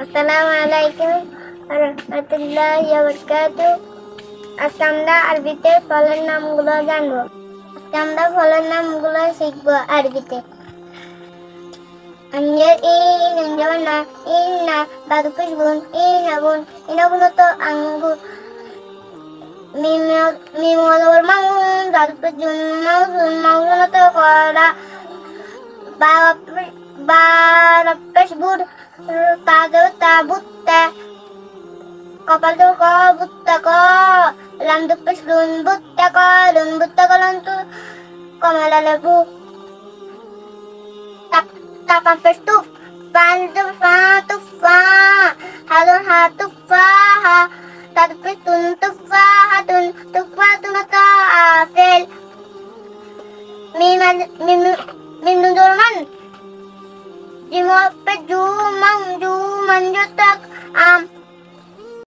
আসসালামু warahmatullahi wabarakatuh. আজকে আমরা আরবিতে ফলের নামগুলো জানবো। আজকে আমরা ফলের নামগুলো শিখবো আরবিতে। Anjir injana inna bagus bun inabun to anggur mimolor mang bagus jun mau to kora barapes bud tajo tabutta kapal to ko butta ko landupes lun butta ko lantu kamala lebu Tapampes tufah, halun tufah, tadpis tufahatun ta apel, mim nunjurman, jimope juman jutak am.